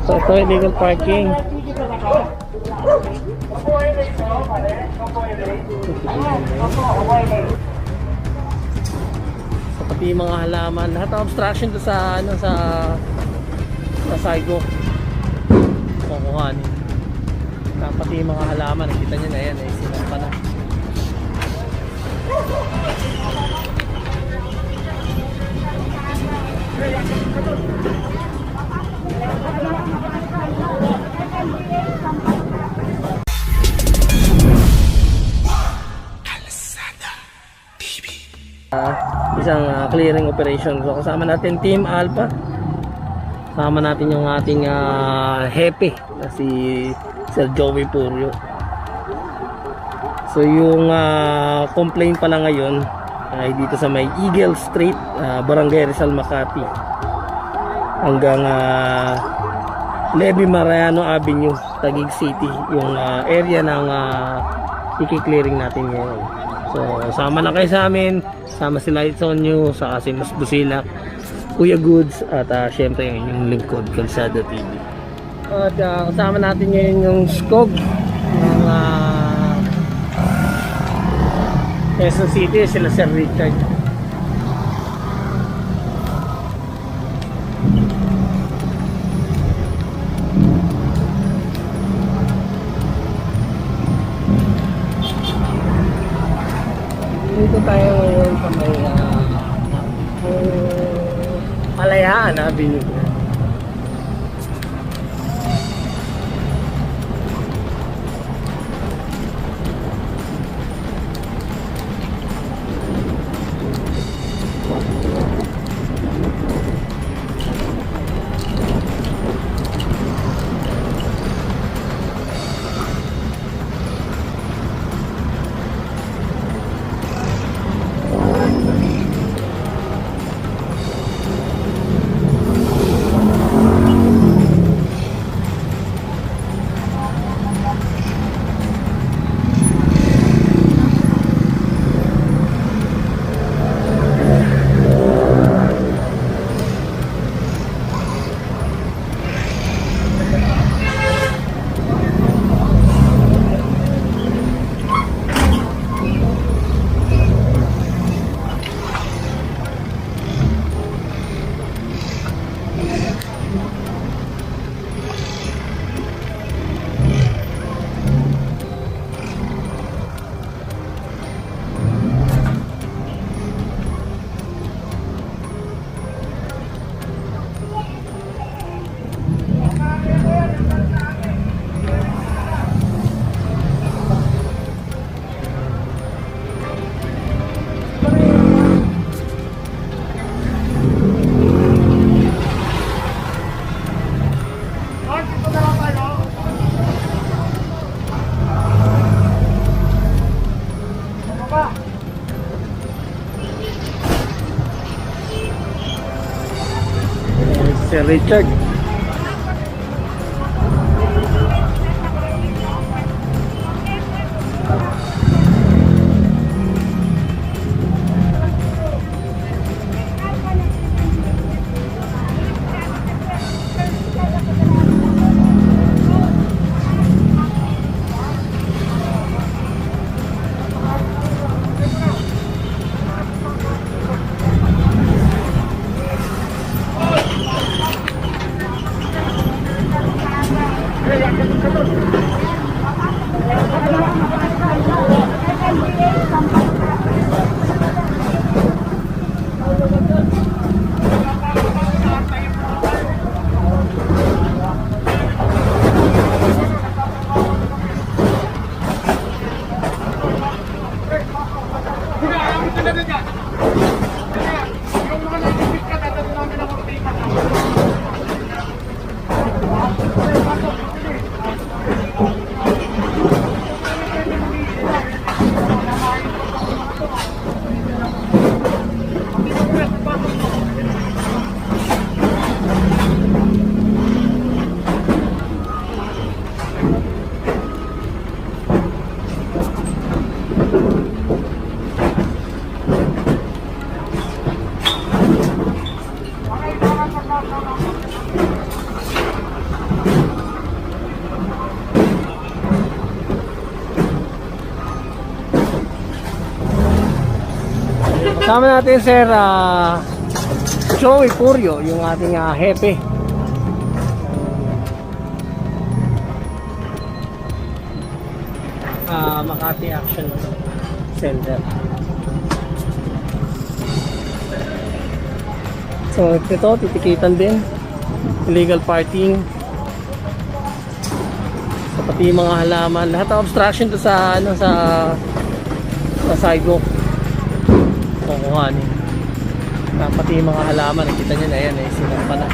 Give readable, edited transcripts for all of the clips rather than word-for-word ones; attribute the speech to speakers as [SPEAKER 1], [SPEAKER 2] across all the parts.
[SPEAKER 1] So ito illegal parking. So pati yung mga halaman, lahat ng obstruction to sa ano sa sidewalk. Kukuhanin. Pati yung mga halaman, nakita nyo na yan, sinampa na. Isang clearing operation. So kasama natin Team Alpha. Kasama natin yung ating hepe na si Sir Joey Purio. So yung complaint pala ngayon ay dito sa may Eagle Street, Barangay Rizal, Makati, hanggang Levi Mariano Avenue, Taguig City, yung area ng i-clearing natin ngayon. So sama na kayo sa amin, sama si Lights on You, sa si Mas Busilak, Kuya Goods, at syempre yung lingkod, Kalsada TV. At kasama natin ngayon yung SCOG ng Quezon City, sila Sir Richard. Dito tayo ngayon sa may Palayaan Avenue. Sir Richard. Sama natin sir Joey Purio, yung ating hepe. Makati Action Center. So ito, titikitan din. Illegal parking. So, pati yung mga halaman, lahat ng obstruction to sa ano sa sidewalk. Kukuhanin. Pati yung mga halaman, nakita nyo na yan sinampa na.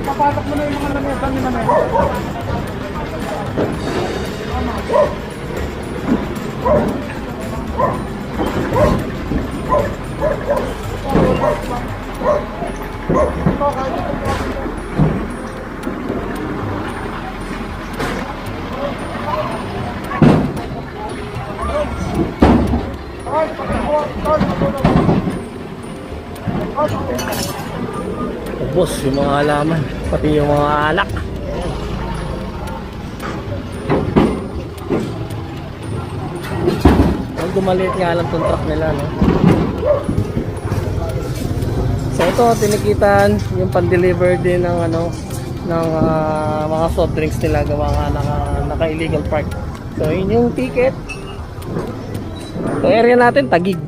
[SPEAKER 2] Papatak mo na yung mga lamesa ni Mame.
[SPEAKER 1] Ubos yung mga halaman, pati yung mga alak. Ang dumalit nga lang tong truck nila, no? So ito, tinikitan yung pan-deliver din ng ano ng mga soft drinks nila, gawa nga naka-illegal park. So yun yung ticket. So area natin, Taguig.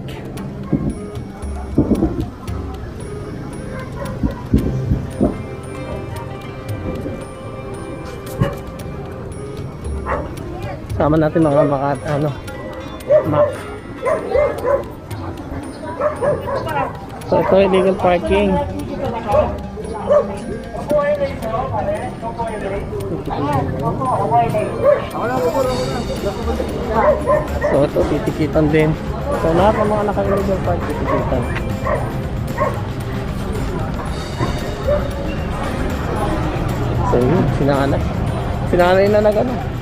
[SPEAKER 1] Sama natin mga map. So ito illegal parking. So ito titikitan din. So lahat ng mga naka-illegal park titikitan. So yun, sinanay na nag-ano.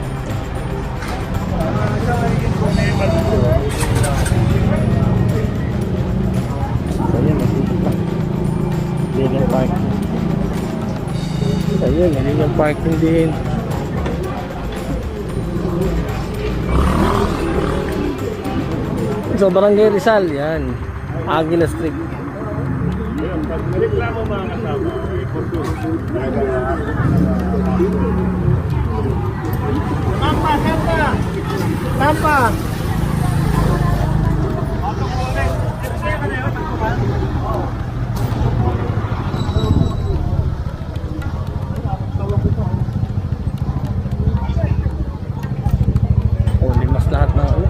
[SPEAKER 1] So yun, illegal parking. So yun, illegal parking din. So Barangay Rizal, yan, Aguila Street.
[SPEAKER 2] Pag reklamo mga kasama, Tampa!
[SPEAKER 1] Limas lahat ng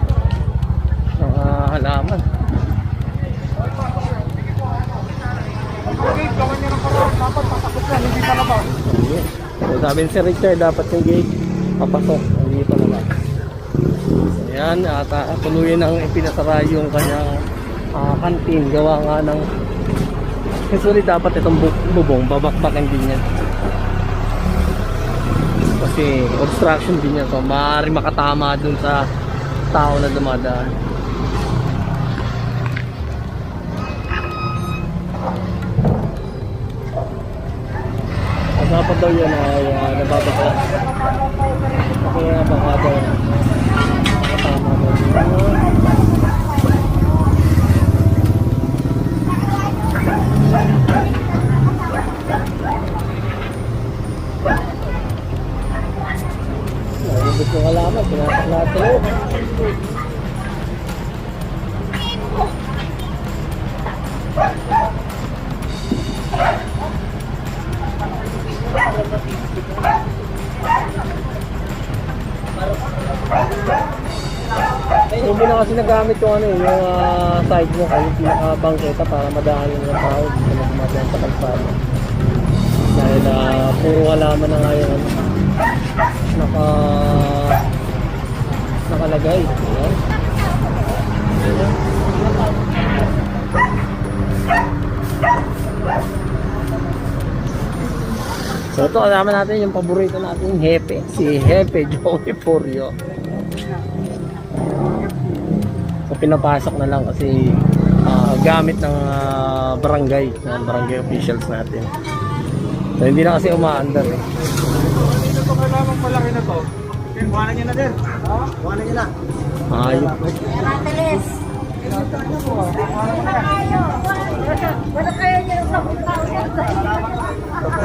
[SPEAKER 1] halaman.
[SPEAKER 2] Dapat pasakot yan, hindi palabas.
[SPEAKER 1] So sabi ni Sir Richard, dapat yung gate papasok, hindi pa naman. So yan, tuluyan ang ipinasara yung kanyang kantin, gawa nga ng usually dapat itong bubong babakbakan din yan kasi obstruction din yan, so maaari makatama dun sa tao na dumadaan. Dapat daw yan ay nababaklas. Kaya baka daw nakatama daw. Nalibot yung halaman, pinatak lahat sa loob. Hindi na kasi nagamit yung ano yung side mo kayo pinaka-bangketa para madaanan ng tao dito na dumadaan sa kalsada. Dahil puro halaman na nga yung nakalagay. Ayan. So ito, alaman natin yung paborito natin, Hepe. Si Hepe Joey Purio. So pinapasok na lang kasi gamit ng barangay officials natin. So hindi na kasi umaandar eh.
[SPEAKER 2] Hindi ko kailangan malaki na to. Kuhanan niya na din. Kuhanan niya na.
[SPEAKER 1] Ayun.
[SPEAKER 3] Wala kaya niya yung tao yan.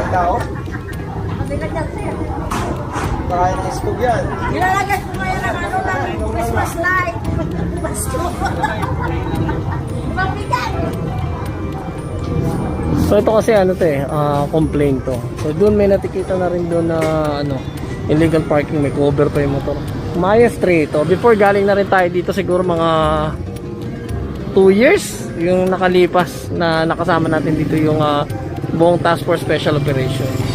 [SPEAKER 4] Tao?
[SPEAKER 3] Mabigat yan, sir.
[SPEAKER 4] Kaya ng iskog yan.
[SPEAKER 3] Nilalagay ko ngayon ng ano lang, Christmas light. Basto. Mabigat.
[SPEAKER 1] So ito kasi ano to eh, complaint to. So doon may natikita na rin doon na ano, illegal parking, may cover pa yung motor. Maya Street to. Before galing na rin tayo dito siguro mga 2 years yung nakalipas na nakasama natin dito yung buong Task Force Special Operations.